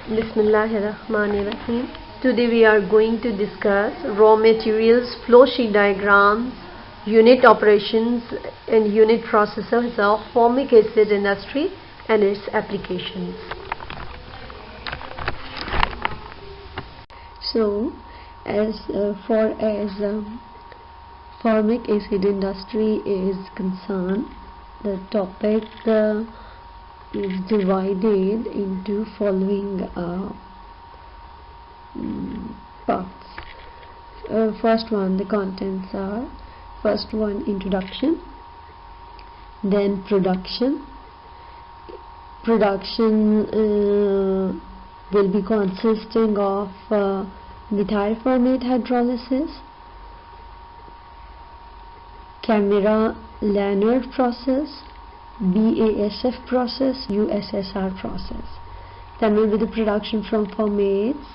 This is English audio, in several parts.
Bismillahirrahmanirrahim. Today we are going to discuss raw materials, flow sheet diagrams, unit operations and unit processes of formic acid industry and its applications. So, as far as formic acid industry is concerned, the topic is divided into following parts. First one, the contents are: first one, introduction, then production. Production will be consisting of methyl formate hydrolysis, Cameron-Lannert process, BASF process, USSR process. Then will be the production from formates.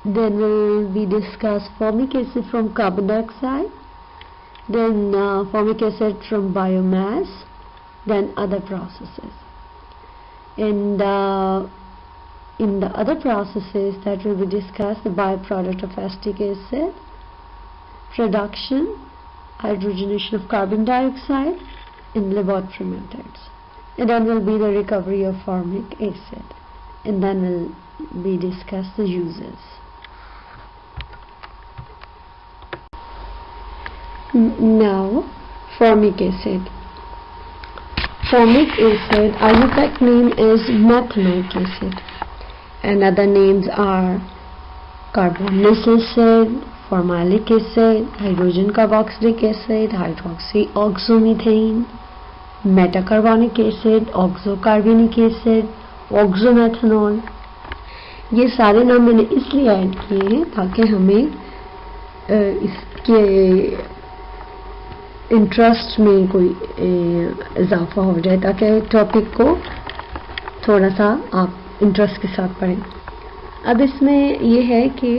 Then will be discussed formic acid from carbon dioxide, then formic acid from biomass, then other processes. And in the other processes that will be discussed, the byproduct of acetic acid, production, hydrogenation of carbon dioxide, in laboratory methods. And then will be the recovery of formic acid, and then will be discussed the uses. Now, formic acid. Formic acid, IUPAC name is methanoic acid, and other names are carbonous acid, formalic acid, hydrogen carboxylic acid, hydroxyoxomethane, metacarbonic acid, oxocarbenic acid, oxomethanol. ये सारे नाम मैंने इसलिए add किए हैं ताकि हमें इसके इंटरेस्ट में कोई इजाफा हो जाए, ताकि टॉपिक को थोड़ा सा आप इंटरेस्ट के साथ पढ़ें. अब इसमें ये है कि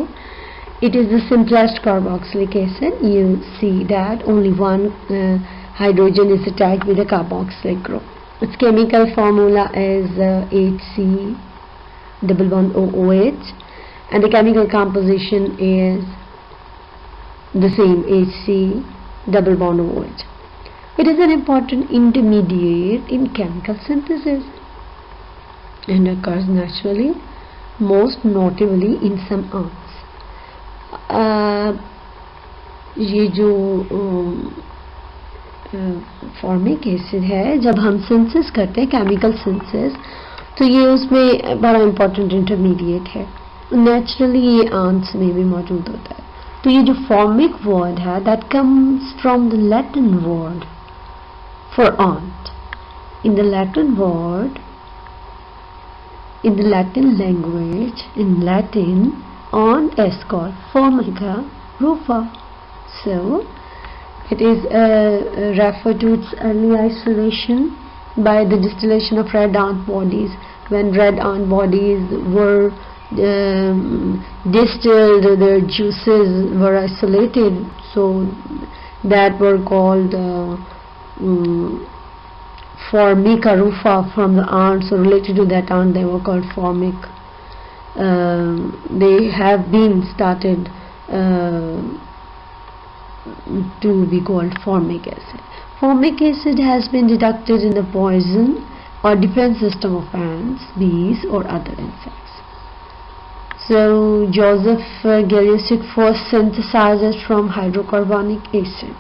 it is the simplest carboxylic acid. You see that only one hydrogen is attached with a carboxylic group. Its chemical formula is HC double bond OOH, and the chemical composition is the same, HC double bond OH. It is an important intermediate in chemical synthesis and occurs naturally, most notably in some ants. ये जो formic acid है, जब हम synthesis करते हैं, chemical synthesis, तो ये उसमें बड़ा इंपॉर्टेंट इंटरमीडिएट है. नेचुरली ये आंट्स में भी मौजूद होता है. तो ये जो फॉर्मिक वर्ड है, that comes from the Latin word for ant. In the Latin word, in the Latin language, in Latin, aunt is called Formica rufa. So, it is referred to its early isolation by the distillation of red ant bodies. When red ant bodies were distilled, their juices were isolated, so that were called Formica rufa from the ant. So related to that ant, they were called formic. They have been started to be called formic acid. Formic acid has been detected in the poison or defense system of ants, bees or other insects. So Joseph Galiusic first synthesized it from hydrocarbonic acid.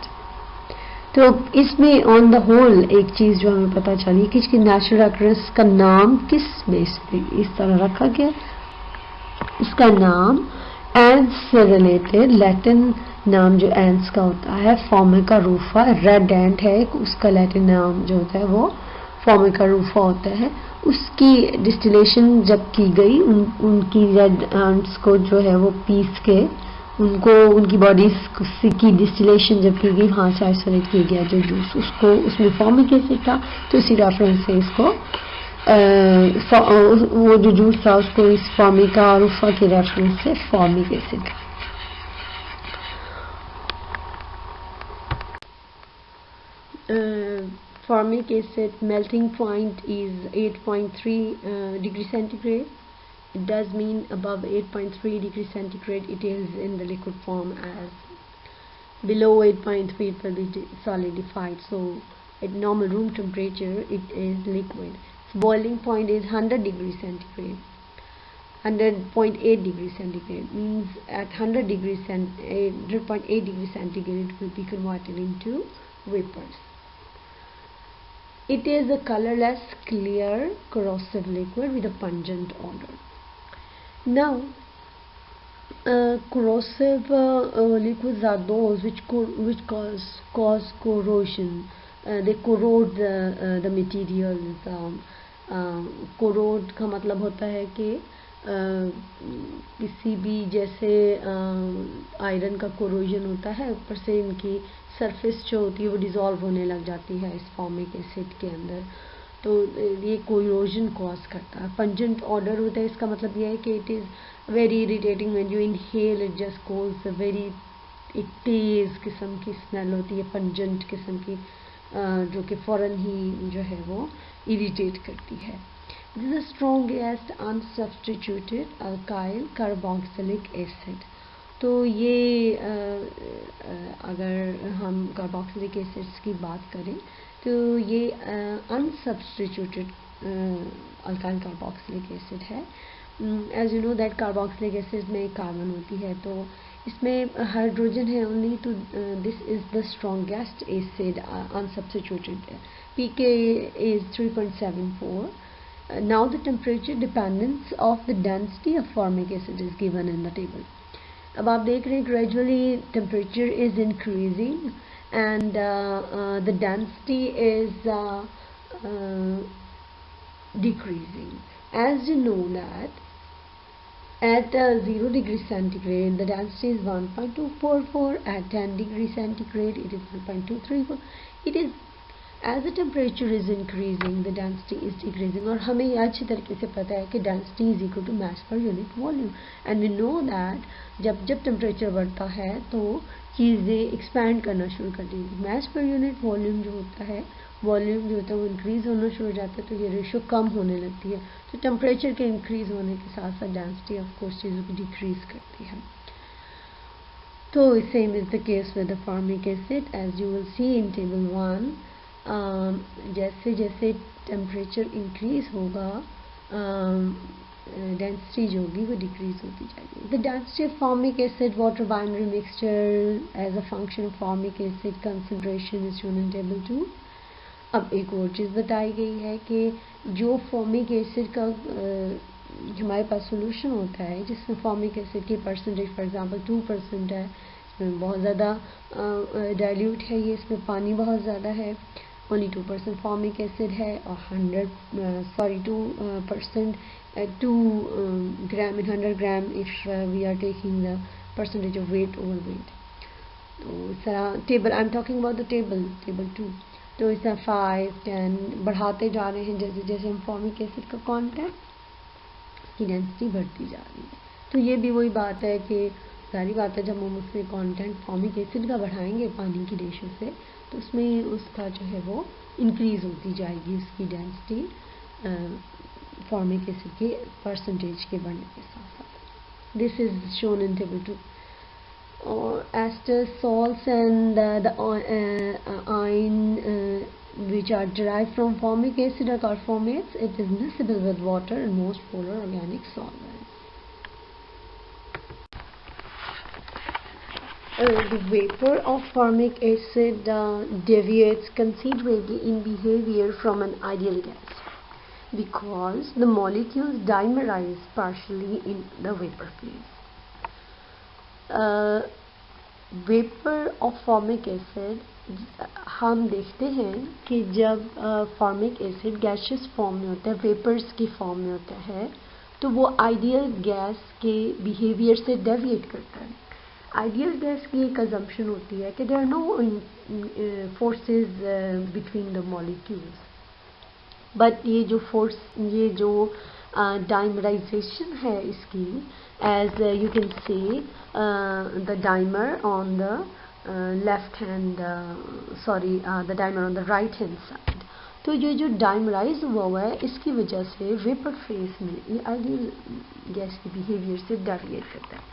तो इसमें on the whole एक चीज़ जो हमें पता चली कि इसकी natural occurrence का नाम किस बेस पे इस तरह रखा गया. इसका नाम एंट्स से रिलेटेड, लैटिन नाम जो एंट्स का होता है फॉर्मिका रूफा, रेड एंट है, उसका लैटिन नाम जो होता है वो फॉर्मिका रूफा होता है. उसकी डिस्टिलेशन जब की गई, उनकी रेड एंट्स को जो है वो पीस के उनको उनकी बॉडीज की डिस्टिलेशन जब की गई, वहाँ से आइसोलेट किया गया जो जूस, उसको उसमें फॉर्मिक एसिड था. तो इसी रेफरेंस से इसको वो जो जूस था उसको इस फॉर्मिका रूफा के रेफरेंस से formic acid. Formic acid melting point is 8.3 degree centigrade. it does mean above 8.3 degrees centigrade it is in the liquid form, as below 8.3 it will be solidified. So at normal room temperature it is liquid. Its boiling point is 100 degrees centigrade. 100.8 degrees centigrade means at 100.8 degrees centigrade it will be converted into vapors. It is a colorless, clear, corrosive liquid with a pungent odor. Now, corrosive liquids are those which cause corrosion. They corrode the materials. Corrode का मतलब होता है कि किसी भी जैसे iron का corrosion होता है, ऊपर से इनकी सरफेस जो होती है वो डिज़ोल्व होने लग जाती है इस फॉर्मिक एसिड के अंदर, तो ये कोरोजन कॉज करता है. पंजेंट ऑर्डर होता है, इसका मतलब ये है कि it is very irritating when you inhale it, just cause very एक तेज़ किस्म की स्मेल होती है, पंजेंट किस्म की, जो कि फ़ौरन ही जो है वो इरिटेट करती है. This is the strongest unsubstituted alkyl carboxylic acid. तो ये अगर हम कार्बोक्सिलिक एसिड्स की बात करें तो ये unsubstituted alkyl carboxylic acid है. As you know that carboxylic acid में कार्बन होती है, तो इसमें हाइड्रोजन है only, तो this is the strongest acid unsubstituted. pK is 3.74. Now the temperature dependence of the density of formic acid is given in the table. अब आप देख रहे हैं gradually temperature is increasing and the density is decreasing. As you know that at 0 degrees centigrade the density is 1.244, at 10 degrees centigrade it is 1.234. It is as the temperature is increasing the density is decreasing. और हमें ये अच्छी तरीके से पता है कि density is equal to mass per unit volume, and we know that जब temperature बढ़ता है तो चीज़ें expand करना शुरू कर देंगी. mass per unit volume जो होता है, वॉल्यूम जो होता है वो इंक्रीज होना शुरू हो जाता है, तो ये रेशो कम होने लगती है. तो टेम्परेचर के इंक्रीज होने के साथ साथ डेंसिटी ऑफ कोर्स चीज़ों की डिक्रीज करती है. तो same is the case with the formic acid. As you will see in table 1, जैसे जैसे टेम्परेचर इंक्रीज होगा डेंसिटी जो होगी वो डिक्रीज होती जाएगी. The density of formic acid water binary mixture as a function of formic acid concentration is shown in table 2. अब एक और चीज़ बताई गई है कि जो फॉर्मिक एसिड का हमारे पास सोल्यूशन होता है जिसमें फॉर्मिक एसिड की परसेंटेज फॉर एग्जांपल 2% है, इसमें बहुत ज़्यादा डाइल्यूट है, ये इसमें पानी बहुत ज़्यादा है, ओनली 2% फॉर्मिक एसिड है, और 2% 2 gram in 100 gram if we are taking the percentage of weight over weight. तो इस तरह table I am talking about the table 2. तो इस तरह 5, 10 बढ़ाते जा रहे हैं जैसे जैसे हम फॉर्मिक एसिड का कंटेंट की डेंसिटी बढ़ती जा रही है. तो ये भी वही बात है कि सारी बात है जब हम उसमें कंटेंट फॉर्मिक एसिड का बढ़ाएंगे पानी की रेशो से तो उसमें उसका जो है वो इंक्रीज होती जाएगी उसकी डेंसिटी फॉर्मिक एसिड के परसेंटेज के बढ़ने के साथ साथ. This is shown in table 2. Or esters, salts and the iron which are derived from formic acid or carbonates, it is miscible with water and most polar organic solvents. The vapor of formic acid deviates considerably in behavior from an ideal gas because the molecules dimerize partially in the vapor phase. Vapour of formic acid हम देखते हैं कि जब formic acid gaseous form में होता है, vapours की form में होता है, तो वो आइडियल गैस के बिहेवियर से डेविएट करता है. आइडियल गैस की एक अजम्पशन होती है कि there are no forces between the molecules, but ये जो dimerization है इसकी, as you can see the dimer on the the dimer on the right hand side. तो ये जो डाइमराइज हुआ है इसकी वजह से वेपर फेज में ये आइडियल गैस के बिहेवियर से डेविएट करता है.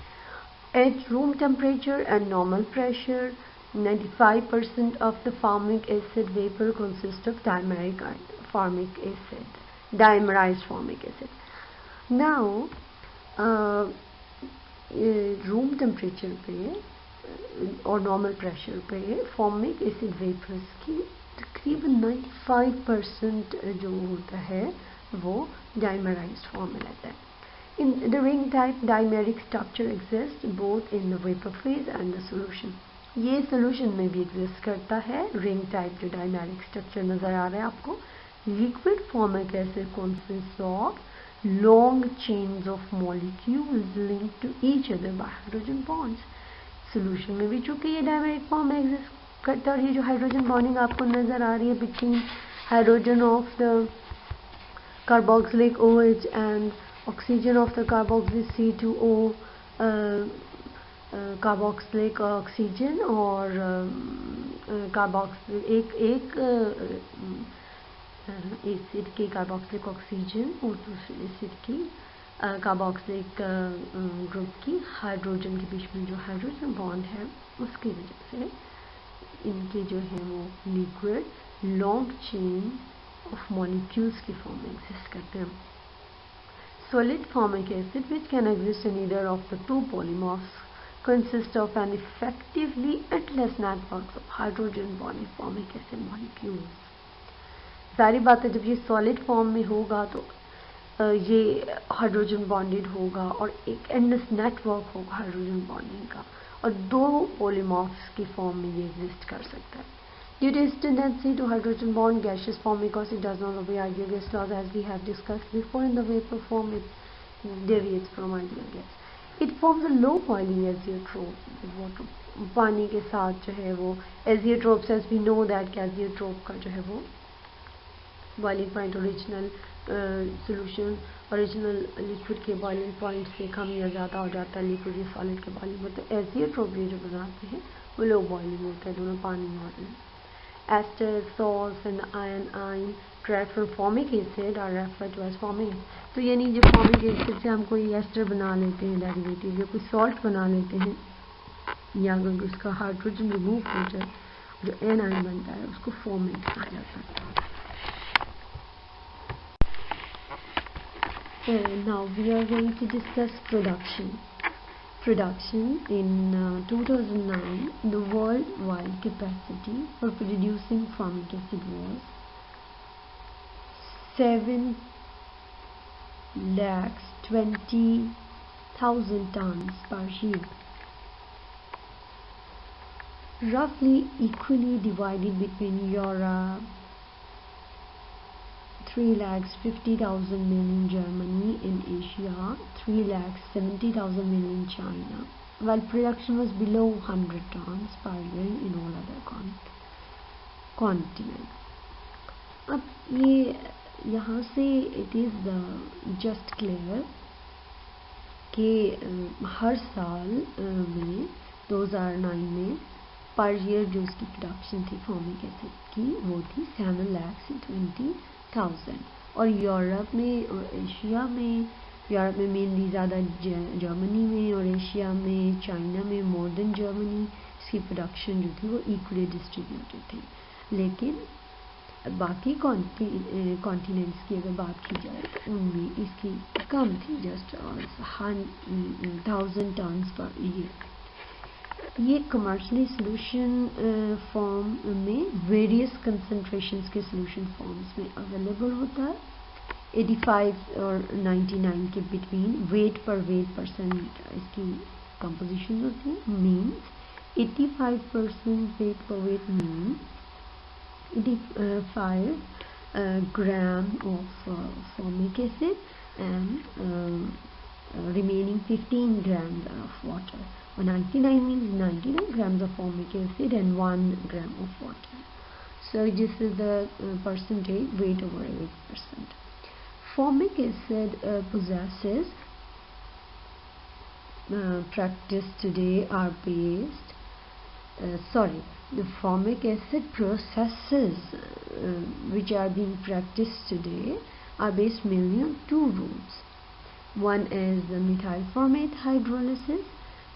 At room temperature and normal pressure, 95% of the formic acid vapor consists of formic acid, dimerized formic acid. Now, room temperature पे और normal pressure पे formic acid vapors की तकरीबन 95% जो होता है वो dimerized form में रहता है. In the ring type, dimeric structure exists both in the vapor phase and the solution. ये solution में भी exist करता है. ring type जो dimeric structure नजर आ रहा है आपको, liquid formic acid consists of long chains of molecules linked to each other by hydrogen bonds. Solution में भी चूंकि ये dimeric form में exist करता है, और ये जो hydrogen bonding आपको नजर आ रही है between hydrogen of the carboxylic OH and oxygen of the carboxylic C2O, carboxylic oxygen और carboxylic एक एसिड के carboxylic oxygen और दूसरे एसिड की carboxylic ग्रुप की हाइड्रोजन के बीच में जो हाइड्रोजन बॉन्ड है उसकी वजह से इनके जो है वो liquid long chain of molecules की फॉर्म में एग्जिस्ट करते हैं. Solid formic acid, which can exist in either of the two polymorphs, consists of an effectively endless network of hydrogen bonded formic acid molecules. सारी बातें जब ये solid form में होगा तो ये hydrogen bonded होगा और एक endless network होगा hydrogen bonding का, और दो polymorphs की form में ये exist कर सकता है. Due to its tendency to hydrogen bond gaseous form, because it does not obey ideal gas laws, as we have discussed before, in the vapor form it deviates from ideal gas. It forms a low boiling azeotrope with water. पानी के साथ जो है वो azeotropes, as we know that azeotrope का जो है वो boiling point original solution original liquid के boiling point से कम या ज़्यादा हो जाता है liquid या solid के boiling में, तो azeotrope ये जो बनाते हैं वो low boiling होता है दोनों पानी और ester, salts and iron derived from formic acid are referred to as formic. तो यानी जो formic acid से हम कोई ester बना लेते हैं डेरिवेटिव या कोई salt बना लेते हैं, या अगर उसका हाइड्रोजन रिमूव हो जाए जो एनाइन बनता है उसको formic कहा जाता है. Now we are going to discuss production. Production in 2009, the worldwide capacity for producing formic acid was 7,20,000 tons per year, roughly equally divided between Europe, 3,50,000 mil in Germany, in Asia 3,70,000 mil in China, while production was below 100 tons per year in all other continents. अब ये यहाँ से it is just clear कि हर साल में 2009 में per year जो उसकी प्रोडक्शन थी फॉर्मिक एसिड की वो थी 7,20,000, और यूरोप में और एशिया में, यूरोप में मेनली ज़्यादा जर्मनी में और एशिया में चाइना में मोर देन जर्मनी इसकी प्रोडक्शन जो थी वो इक्वली डिस्ट्रीब्यूटेड थी. लेकिन बाकी कॉन्टिनेंट्स की अगर बात की जाए तो उनमें इसकी कम थी, जस्ट 1,000 टन्स पर ईयर. ये कमर्शियली सोल्यूशन फॉर्म में वेरियस कंसंट्रेशंस के सोल्यूशन फॉर्म्स में अवेलेबल होता है. 85 और 99 के बिटवीन वेट पर वेट परसेंट इसकी कंपोजिशन होती है. मीन्स 85% वेट पर wait means 85 gram of formic acid and remaining 15 grams of water. 99 means 99 grams of formic acid and 1 gram of water. So this is the percentage weight over 8%. Formic acid possesses practice today are based the formic acid processes which are being practiced today are based mainly on two rules. One is the methyl formate hydrolysis,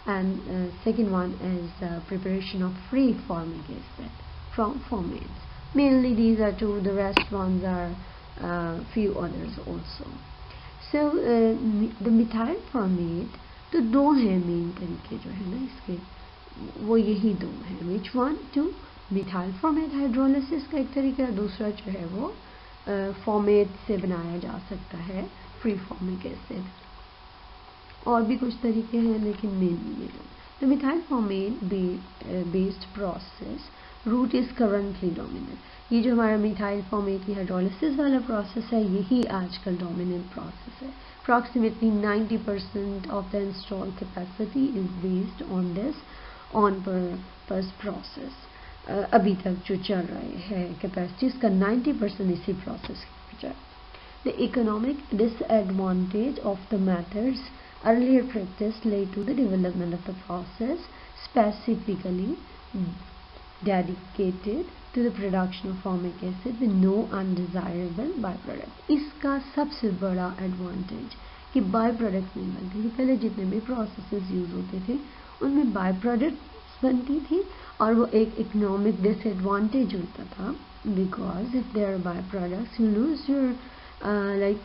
and second one is preparation of free formic acid from formates. Mainly these are two, the rest ones are few others also. So the methyl formate, तो दो हैं main तरीके जो है ना इसके, वो यही दो हैं. Which one? Two methyl formate hydrolysis का एक तरीका है, दूसरा जो है वो फॉर्मेट से बनाया जा सकता है फ्री फॉर्मिक एसिड. और भी कुछ तरीके हैं लेकिन मेनली ये दो. The methyl formate based process route is currently dominant. ये जो हमारा मिथाइल फॉर्मेट की हाइड्रोलिसिस वाला प्रोसेस है यही आजकल डोमिनेंट प्रोसेस है. Approximately 90% of the installed capacity is based on this on-purpose process. अभी तक जो चल रहे हैं कैपेसिटीज का 90% इसी प्रोसेस की वजह. The economic disadvantage of the methods earlier practiced led to the development of the process specifically dedicated to the production of formic acid with no undesirable byproduct. इसका सबसे बड़ा एडवांटेज कि बाय प्रोडक्ट्स नहीं बनती थी. पहले जितने भी प्रोसेसेस यूज होते थे उनमें बाय प्रोडक्ट्स बनती थी और वो एक इकोनॉमिक डिसएडवांटेज होता था, because if there are by products you lose your like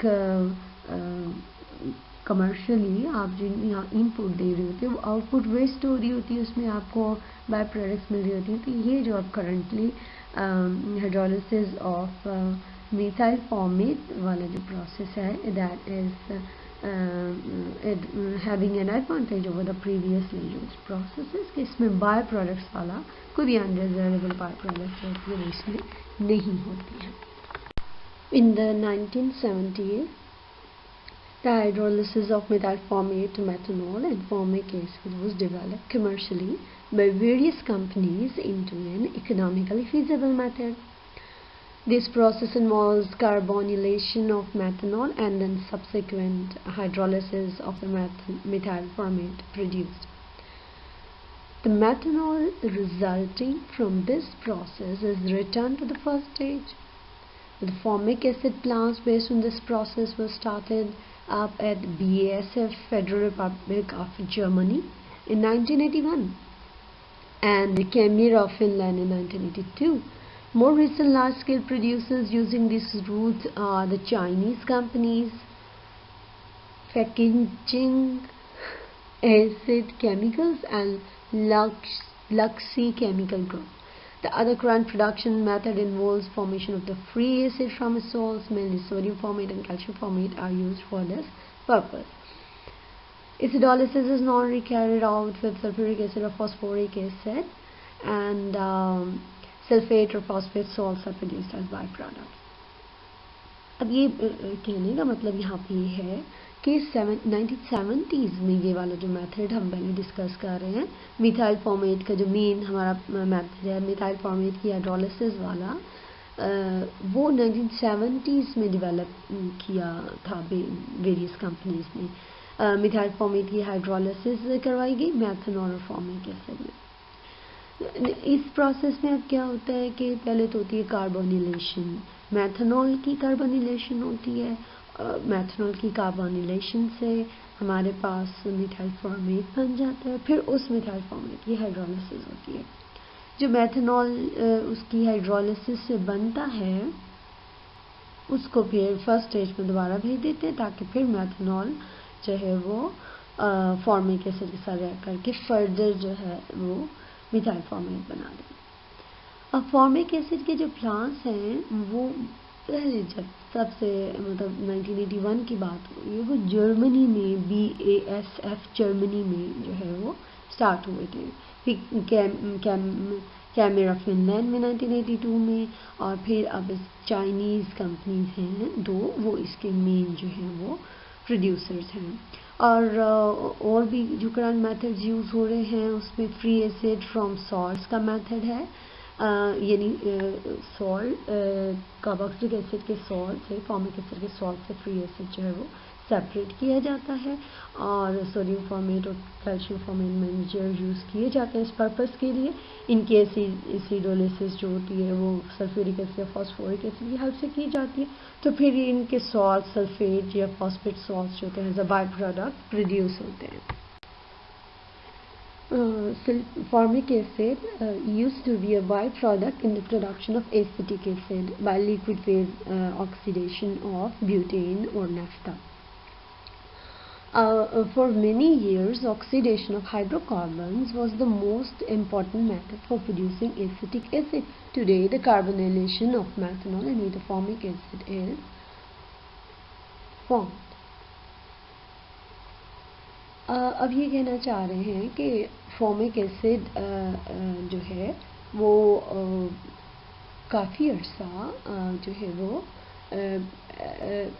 commercially आप जो यहाँ इनपुट दे रहे होते हैं वो आउटपुट वेस्ट हो रही होती है, उसमें आपको बाय प्रोडक्ट्स मिल रही होती है. तो ये जो अब currently hydrolysis of methyl formate वाला जो प्रोसेस है that is having an advantage over the previously used processes कि इसमें बाय प्रोडक्ट्स वाला कोई भी अनडिजायरेबल बाय प्रोडक्ट होती है इसमें नहीं होती है. In the 1970s the hydrolysis of methyl formate to methanol and formic acid was developed commercially by various companies into an economically feasible method. This process involves carbonylation of methanol and then subsequent hydrolysis of the methyl formate produced. The methanol resulting from this process is returned to the first stage. The formic acid plants based on this process were started up at BASF Federal Republic of Germany in 1981 and Kemira of Finland in 1982. More recent large-scale producers using these routes are the Chinese companies Packaging Acid Chemicals and Luxi Chemical Group. The other current production method involves formation of the free acid from salts, mainly sodium formate and calcium formate are used for this purpose. Acidolysis is normally carried out with sulfuric acid or phosphoric acid, and sulfate or phosphate salts are produced as byproducts. अब ये कहने का मतलब यहाँ पे ये है कि 1970s में ये वाला जो मेथड हम पहले डिस्कस कर रहे हैं मिथाइल फॉर्मेट का जो मेन हमारा मेथड है मिथाइल फॉर्मेट की हाइड्रोलिसिस वाला, वो 1970s में डेवलप किया था वेरियस कंपनीज ने. मिथाइल फॉर्मेट की हाइड्रोलिसिस करवाई गई मेथनॉल और फॉर्मिक एसिड में. इस प्रोसेस में अब क्या होता है कि पहले तो होती है कार्बोनिलेशन, मेथनॉल की कार्बोनिलेशन होती है. मेथनॉल की कार्बोनिलेशन से हमारे पास मिथाइल फॉर्मेट बन जाता है, फिर उस मिथाइल फॉर्मेट की हाइड्रोलिसिस होती है. जो मेथनॉल उसकी हाइड्रोलिसिस से बनता है उसको फिर फर्स्ट स्टेज में दोबारा भेज देते हैं ताकि फिर मेथनॉल जो है वो फॉर्मिक एसिड के साथ रिएक्ट करके फर्दर जो है वो मिथाइल फॉर्मेट बना दें. अब फॉर्मिक एसिड के जो प्लांट्स हैं वो पहले जब सबसे मतलब 1981 की बात हुई वो जर्मनी में BASF जर्मनी में जो है वो स्टार्ट हुए थे. फिर कैमेरा फिनलैंड में 1982 में, और फिर अब चाइनीज़ कंपनीज हैं दो, वो इसके मेन जो हैं वो प्रोड्यूसर्स हैं. और भी जो करंट मेथड्स यूज़ हो रहे हैं उसमें फ्री एसिड फ्रॉम सॉल्ट्स का मेथड है, यानी सॉल्ट कार्बोक्सिलिक एसिड के सॉल्ट से फॉर्मिक एसिड के सॉल्ट से फ्री एसिड जो है वो सेपरेट किया जाता है और सोडियम फॉर्मेट और कैल्शियम फॉर्मेट मैनेजर यूज़ किए जाते हैं इस पर्पस के लिए। इनकी एसिडोलिसिस जो होती है वो सल्फ्यूरिक एसिड या फॉस्फोरिक एसिड की हेल्प से की जाती है, तो फिर इनके सॉल्ट सल्फेट या फॉस्फेट सॉल्ट्स जो होते हैं as a by product produce होते हैं। Formic acid used to be a byproduct in the production of acetic acid by liquid phase oxidation of butane or naphtha. For many years, oxidation of hydrocarbons was the most important method for producing acetic acid. Today, the carbonylation of methanol and with formic acid is formed. अब ये कहना चाह रहे हैं कि formic acid जो है वो काफ़ी अर्सा जो है वो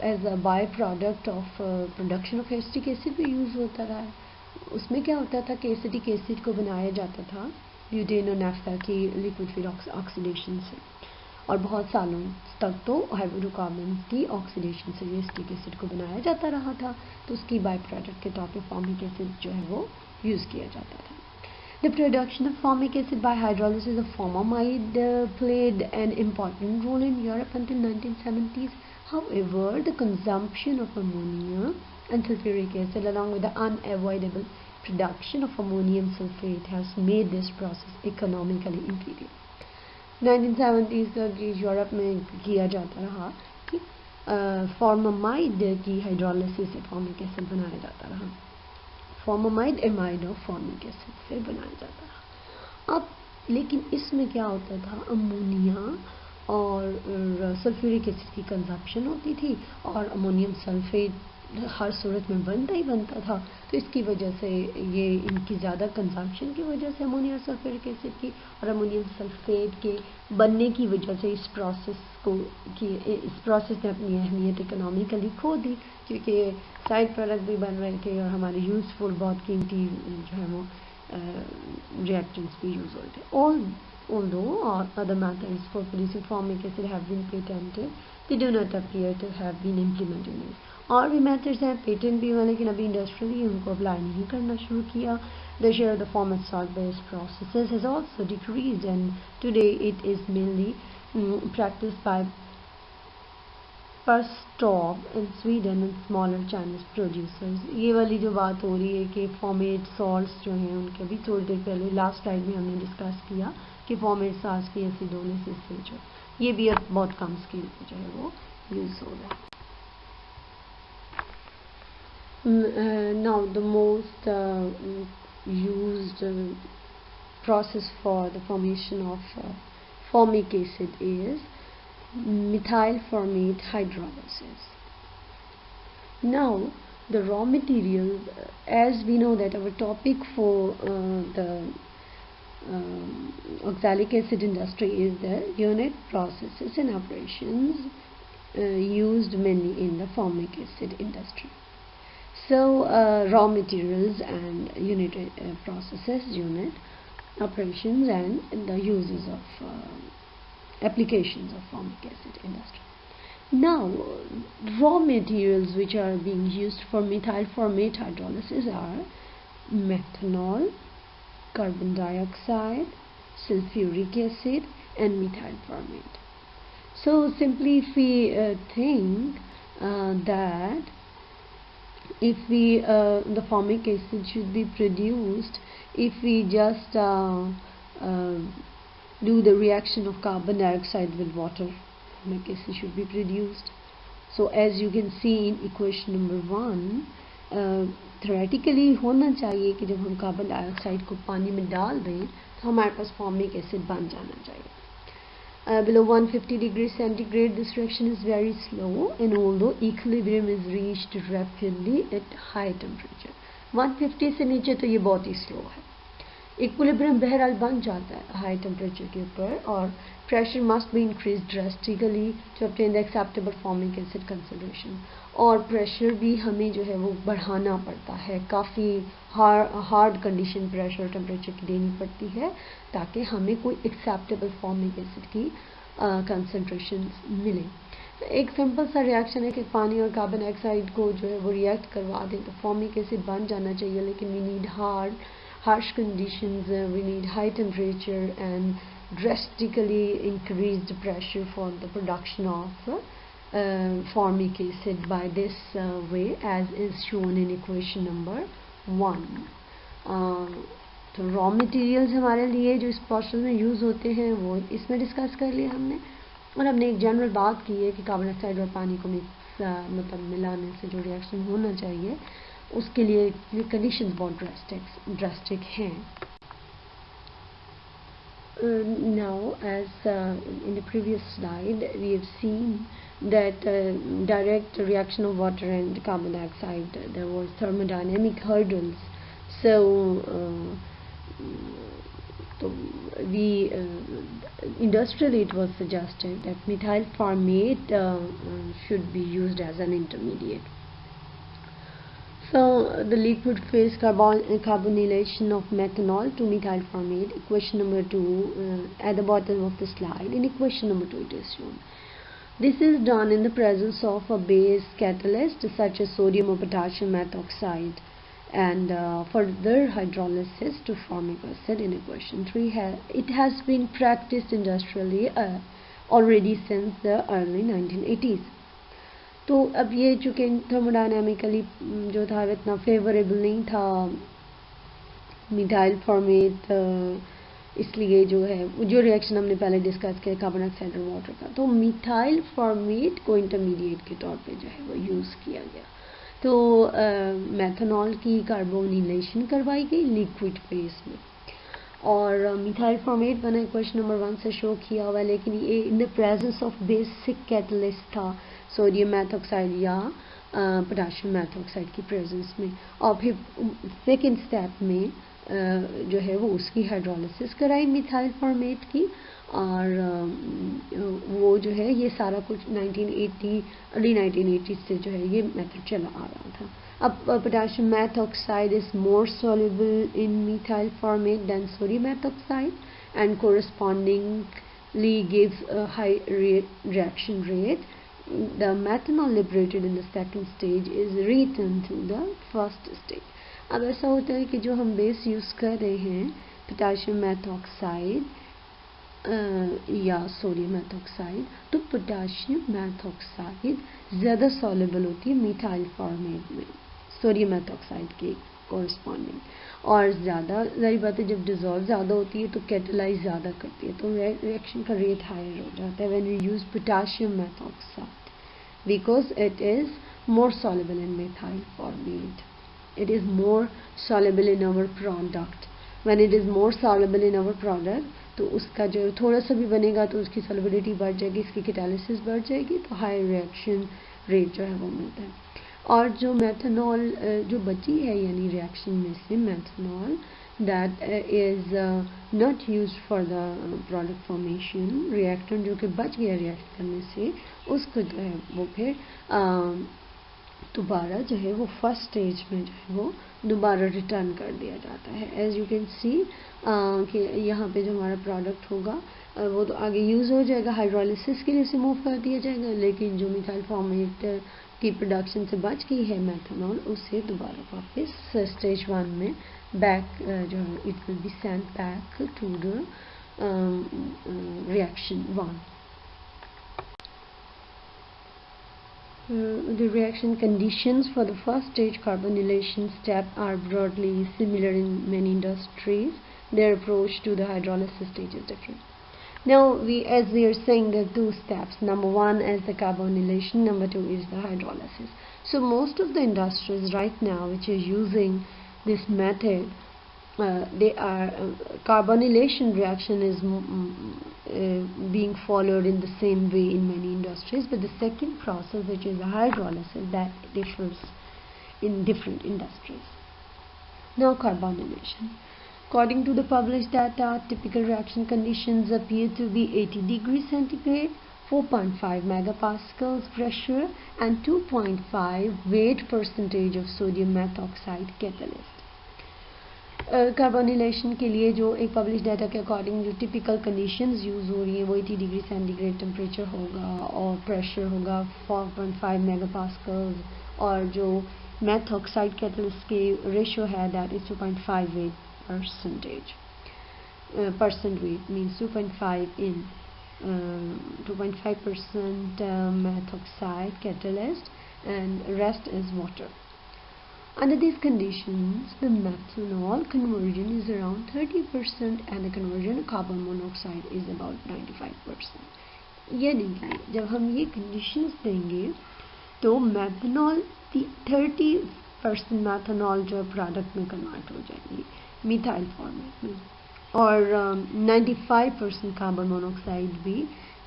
as a by product of production of acetic acid भी यूज़ होता रहा है। उसमें क्या होता था कि एसिटिक एसिड को बनाया जाता था ब्यूटेन और नाफ्था की लिक्विड फिल ऑक्सीडेशन से, और बहुत सालों तक तो हाइड्रोकार्बन की ऑक्सीडेशन से एसिटिक एसिड को बनाया जाता रहा था, तो उसकी बाय प्रोडक्ट के तौर पे फॉर्मिक एसिड जो है वो यूज़ किया जाता था। The production of formic acid by hydrolysis of formamide played an important role in Europe until 1970s. However, the consumption of ammonia and sulfuric acid along with the unavoidable production of ammonium sulfate has made this process economically inferior. 1970s तक Europe में किया जाता रहा कि formamide की hydrolysis से formic acid बनाया जाता रहा, formamide amide of formic acid से बनाया जाता रहा। अब लेकिन इसमें क्या होता था, अमोनिया और सल्फ्यूरिक एसिड की कंजप्शन होती थी और अमोनियम सल्फेट हर सूरत में बनता ही बनता था, तो इसकी वजह से ये इनकी ज़्यादा कंजम्पशन की वजह से अमोनिया सल्फ्यूरिक एसिड की और अमोनियम सल्फेट के बनने की वजह से इस प्रोसेस ने अपनी अहमियत इकोनॉमिकली खो दी, क्योंकि साइड प्रोडक्ट भी बन रहे थे और हमारे यूज़फुल बहुत कीमती जो है वो reactants भी यूज़ होते थे। Although other methods for producing formic acid have been patented, they do not appear to have been implemented. और भी methods हैं, पेटेंट भी हुए, लेकिन अभी इंडस्ट्रियली उनको अप्लाई नहीं करना शुरू किया। The share of the format salt-based processes has also decreased, and today it is mainly practiced by Perstorp in Sweden and smaller Chinese producers. ये वाली जो बात हो रही है कि फॉर्मेट सॉल्ट्स जो हैं उनके अभी थोड़ी देर पहले लास्ट स्लाइड में हमने डिस्कस किया कि फॉर्मेट सॉल्ट्स की एसिडोलिसिस से जो ये भी अब बहुत कम स्केल पे जो है वो यूज़ हो रहा है। Now the most used process for the formation of formic acid is methyl formate hydrolysis. Now the raw material, as we know that our topic for the oxalic acid industry is the unit processes and operations used mainly in the formic acid industry. So raw materials and unit processes, unit operations and the uses of applications of formic acid industry. Now raw materials which are being used for methyl formate hydrolysis are methanol, carbon dioxide, sulfuric acid and methyl formate. So simply if we think that if we the formic acid should be produced if we just do the reaction of carbon dioxide with water, formic acid should be produced. So as you can see in equation number 1, theoretically होना चाहिए कि जब हम carbon dioxide को पानी में डाल दें तो हमारे पास फॉर्मिक एसिड बन जाना चाहिए। Below 150 degrees centigrade this reaction is very slow, and although equilibrium is reached rapidly at high temperature, 150 से नीचे तो ये बहुत ही स्लो है। इक्विलिब्रियम बहरहाल बन जाता है हाई टेम्परेचर के ऊपर, और pressure must be increase drastically to obtain the acceptable formic acid concentration, और प्रेशर भी हमें जो है वो बढ़ाना पड़ता है, काफ़ी हार्ड कंडीशन प्रेशर टेम्परेचर की देनी पड़ती है ताकि हमें कोई एक्सेप्टेबल फॉर्मिक एसिड की कंसंट्रेशन मिले। एक सिंपल सा रिएक्शन है कि पानी और कार्बन डाइऑक्साइड को जो है वो रिएक्ट करवा दें तो फॉर्मिक एसिड बन जाना चाहिए, लेकिन we need harsh conditions, we need high temperature and drastically increased pressure for the production of formic acid by this way as is shown in equation number 1. तो रॉ मटेरियल्स हमारे लिए जो इस process में यूज़ होते हैं वो इसमें डिस्कस कर लिया हमने, और हमने एक जनरल बात की है कि कार्बन डाइऑक्साइड और पानी को मतलब मिलाने से जो रिएक्शन होना चाहिए उसके लिए कंडीशंस बहुत ड्रास्टिक हैं. Now, as in the previous slide, we have seen that direct reaction of water and carbon dioxide, there was thermodynamic hurdles. So industrially it was suggested that methyl formate should be used as an intermediate. So the liquid phase carbonylation of methanol to methyl formate, equation number 2 at the bottom of the slide. In equation number 2 it is shown. This is done in the presence of a base catalyst such as sodium or potassium methoxide and further hydrolysis to formic acid. In equation 3 it has been practiced industrially already since the early 1980s. तो अब ये चूँकि thermodynamically जो था इतना favourable नहीं था methyl formate, इसलिए जो है जो रिएक्शन हमने पहले डिस्कस किया कार्बन डाइऑक्साइड और वाटर का, तो मिथाइल फॉर्मेट को इंटरमीडिएट के तौर पे जो है वो यूज़ किया गया. तो मेथनॉल की कार्बोनिलेशन करवाई गई लिक्विड फेज में और मिथाइल फॉर्मेट बना क्वेश्चन नंबर 1 से शो किया हुआ है, लेकिन ये in the presence of basic catalyst था सोडियम मैथोक्साइड या पोटाशियम मैथोक्साइड की प्रेजेंस में. और फिर सेकेंड स्टेप में जो है वो उसकी हाइड्रोलिसिस कराई मिथाइल फॉर्मेट की, और वो जो है ये सारा कुछ 1980 अर्ली 1980 से जो है ये मेथड चला आ रहा था. अब potassium methoxide is more soluble in methyl formate than sodium methoxide and correspondingly gives a high reaction rate. The methanol liberated in the second stage is returned to the first stage. अब ऐसा होता है कि जो हम base use कर रहे हैं पोटाशियम मैथोक्साइड या सोडियम मैथोक्साइड, तो पोटाशियम मैथोक्साइड ज़्यादा सॉल्युबल होती है मिथाइल फॉर्मेट में सोडियम मैथोक्साइड के कोरस्पॉन्डिंग, और ज़्यादा ज़ाहिर बात है जब डिज़ोल्व ज़्यादा होती है तो कैटेलाइज ज़्यादा करती है, तो रिएक्शन का रेट हायर हो जाता है when we use potassium methoxide because it is more soluble in methyl formate. It is more soluble in our product. When it is more soluble in our product, तो उसका जो थोड़ा सा भी बनेगा तो उसकी solubility बढ़ जाएगी, इसकी कैटालिसिस बढ़ जाएगी, तो हाई रिएक्शन रेट जो है वो मिलता है. और जो मेथनॉल जो बची है यानी रिएक्शन में से methanol that is not used for the product formation, reactant जो कि बच गया रिएक्ट करने से, उसको जो है वो फिर दोबारा जो है वो फर्स्ट स्टेज में जो है वो दोबारा रिटर्न कर दिया जाता है. एज यू कैन सी कि यहाँ पे जो हमारा प्रोडक्ट होगा वो तो आगे यूज़ हो जाएगा, हाइड्रोलिसिस के लिए इसे मूव कर दिया जाएगा, लेकिन जो मिथाइल फॉर्मेट की प्रोडक्शन से बच गई है मेथनॉल, उसे दोबारा वापस स्टेज 1 में बैक जो it will be sent back to the reaction 1. The reaction conditions for the first stage carbonylation step are broadly similar in many industries. Their approach to the hydrolysis stage is different. Now, as we are saying, there are two steps. Number 1 is the carbonylation. Number 2 is the hydrolysis. So, most of the industries right now which are using this method, they are carbonylation reaction is being followed in the same way in many industries, but the second process, which is the hydrolysis, that differs in different industries. Now carbonylation. According to the published data, typical reaction conditions appear to be 80 degrees centigrade, 4.5 megapascals pressure and 2.5 weight percentage of sodium methoxide catalyst. कार्बोनिलेशन के लिए जो एक publish data के according जो typical conditions use हो रही हैं वो 80 डिग्री सेंटीग्रेड टेम्परेचर होगा और प्रेशर होगा 4.5 मेगापास्कल्स और जो मेथ ऑक्साइड कैटलिस्ट की रेशियो है that is 2.58%. Percent weight means 2.5 in 2.5% meth oxide catalyst and rest is water. Under these conditions, the methanol conversion is around 30% and the conversion of carbon monoxide is about 95%. यानी कि जब हम ये conditions देंगे तो methanol 30% methanol जो product में convert हो जाएगी methyl formate में और 95% carbon monoxide भी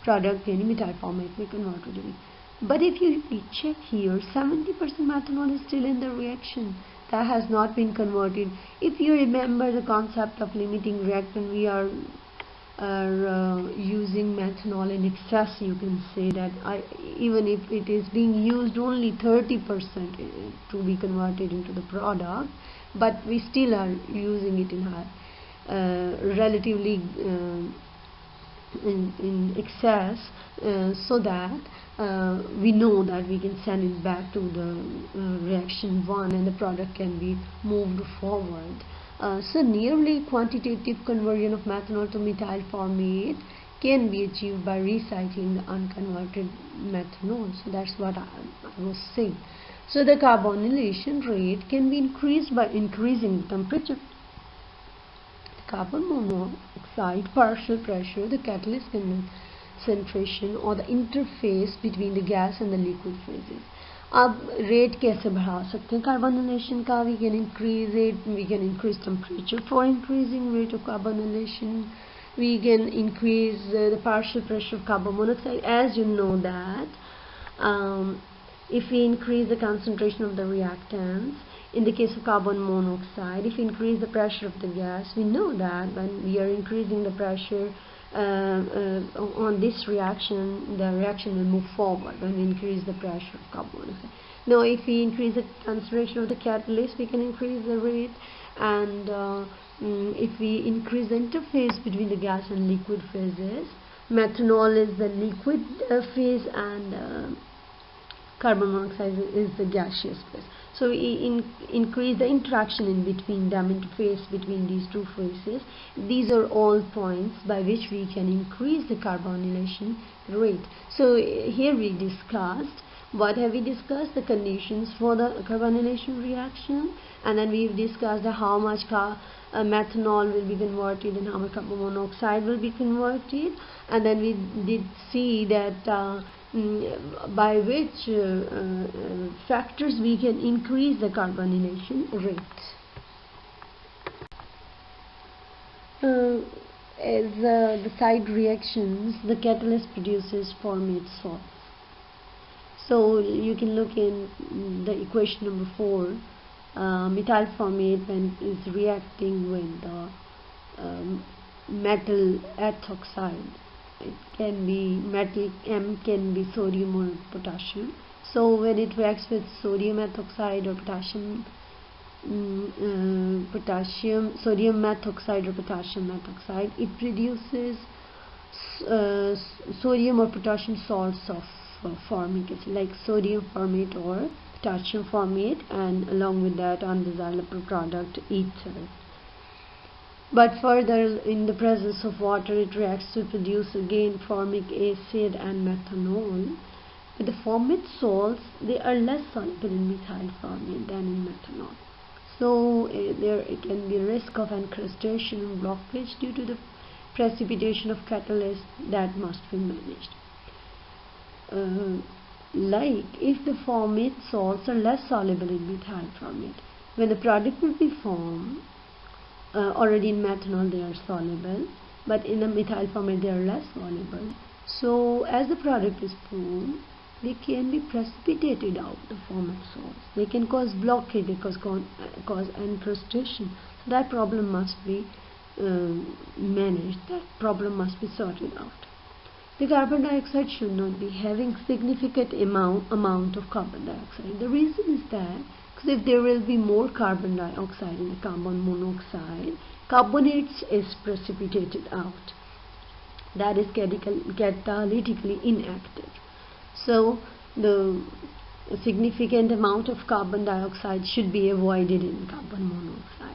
product यानी methyl formate में convert हो जाएगी. But if you check here, 70% methanol is still in the reaction that has not been converted. If you remember the concept of limiting reactant, we are using methanol in excess. You can say that even if it is being used only 30% to be converted into the product, but we still are using it in high, relatively in excess, so that we know that we can send it back to the reaction 1 and the product can be moved forward. So nearly quantitative conversion of methanol to methyl formate can be achieved by recycling the unconverted methanol. So that's what I was saying. So the carbonylation rate can be increased by increasing the temperature. Carbon monoxide partial pressure, the catalyst concentration or the interface between the gas and the liquid phases. अब rate कैसे बढ़ा सकते हैं कार्बोनिलेशन का? We can increase it, we can increase temperature for increasing rate of carbonylation. We can increase the partial pressure of carbon monoxide. As you know that if we increase the concentration of the reactants, in the case of carbon monoxide, if we increase the pressure of the gas, we know that when we are increasing the pressure on this reaction, the reaction will move forward when we increase the pressure of carbon monoxide. Now, if we increase the concentration of the catalyst, we can increase the rate, and if we increase the interface between the gas and liquid phases, methanol is the liquid phase and carbon monoxide is the gaseous phase. So we increase the interaction in between them, interface between these two phases. These are all points by which we can increase the carbonylation rate. So here we discussed, what have we discussed? The conditions for the carbonylation reaction, and then we've discussed how much methanol will be converted and how much carbon monoxide will be converted, and then we did see that by which factors we can increase the carbonylation rate. As the side reactions, the catalyst produces formate salts. So you can look in the equation number 4. Methyl formate, when is reacting with the metal ethoxide, it can be metal M, can be sodium or potassium. So when it reacts with sodium ethoxide or sodium methoxide or potassium methoxide, it produces sodium or potassium salts of formic acid, like sodium formate or potassium formate, and along with that undesirable product ether. But further, in the presence of water, it reacts to produce again formic acid and methanol. With the formate salts, they are less soluble in methyl formate than in methanol. So there can be a risk of encrustation and blockage due to the precipitation of catalyst that must be managed. Like if the formate salts are less soluble in methyl formate, when the product will be formed, already in methanol they are soluble, but in the methyl formate they are less soluble. So as the product is formed, they can be precipitated out, the formate salts. They can cause blockage, they cause encrustation. So that problem must be managed, that problem must be sorted out. The carbon dioxide should not be having significant amount of carbon dioxide. The reason is that because if there will be more carbon dioxide in the carbon monoxide, carbonates is precipitated out. That is catalytically inactive. So the significant amount of carbon dioxide should be avoided in carbon monoxide.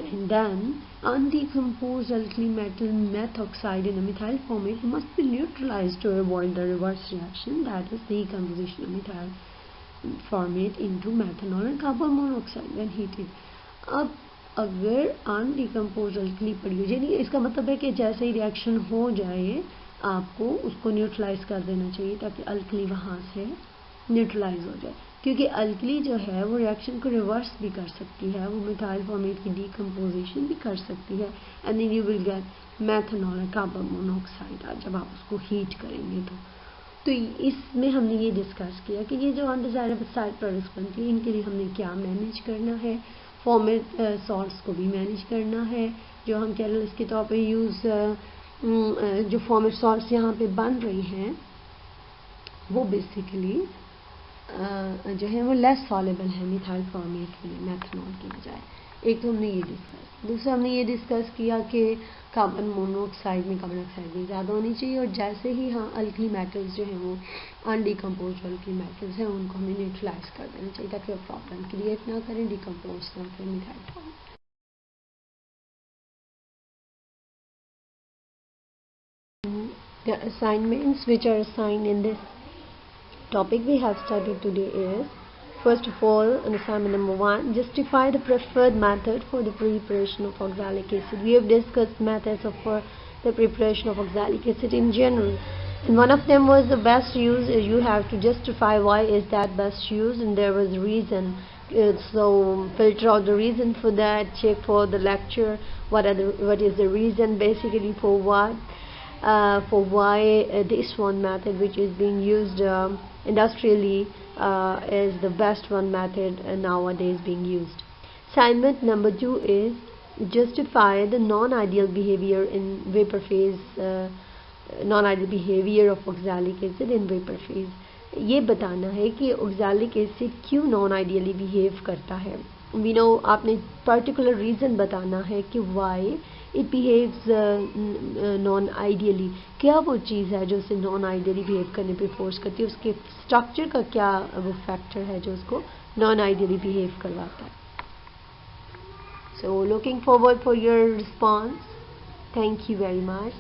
And then undecomposed alkali metal methoxide in a methyl formate must be neutralized to avoid the reverse reaction, that is decomposition of methyl formate into methanol and carbon monoxide when heated. अब अगर undecomposed alkali पड़ी हो, यानी इसका मतलब है कि जैसे ही रिएक्शन हो जाए आपको उसको न्यूट्रलाइज कर देना चाहिए ताकि अल्कली वहाँ से न्यूट्रलाइज हो जाए, क्योंकि अल्कली जो है वो रिएक्शन को रिवर्स भी कर सकती है, वो मिथाइल फॉर्मेट की डीकम्पोजिशन भी कर सकती है, and then you will get methanol और कार्बन मोनोऑक्साइड जब आप उसको हीट करेंगे तो इसमें हमने ये डिस्कस किया कि ये जो अनडिजायरेबल साइड प्रोडक्ट्स बनती है इनके लिए हमने क्या मैनेज करना है, फॉर्मेट सॉल्ट्स को भी मैनेज करना है, जो हम कैटलिस्ट के तौर पे यूज़ जो फॉर्मेट सॉल्ट्स यहाँ पे बन रही हैं वो बेसिकली जो है वो लेस सॉलेबल है मिथाइल फॉर्मेट में मेथनॉल की बजाय। एक तो हमने ये डिस्कस, दूसरा हमने ये डिस्कस किया कि कार्बन मोनोऑक्साइड में कार्बन ऑक्साइड भी ज़्यादा होनी चाहिए, और जैसे ही हाँ अल्कली मेटल्स जो हैं वो अनडिकम्पोज अल्कली मेटल्स हैं उनको हमें न्यूट्रलाइज कर देना चाहिए ताकि वो प्रॉब्लम क्रिएट ना करें डिकम्पोज ना करें methyl formate. The assignments which are assigned in this topic we have studied today is, first of all, on assignment number 1, justify the preferred method for the preparation of oxalic acid. We have discussed methods for the preparation of oxalic acid in general, and one of them was the best use. You have to justify why is that best use, and there was a reason. So filter out the reason for that, check for the lecture what is the reason basically for what. For why this one method which is being used industrially is the best one method nowadays being used. Assignment number 2 is justify the non-ideal behavior in vapor phase, non-ideal behavior of oxalic acid in vapor phase. ये बताना है कि oxalic acid क्यों non-ideally behave करता है. We know आपने particular reason बताना है कि why it behaves non-ideally. क्या वो चीज़ है जो उसे non-ideally behave करने पे फोर्स करती है, उसके स्ट्रक्चर का क्या वो फैक्टर है जो उसको non-ideally behave करवाता है. So looking forward for your response. Thank you very much.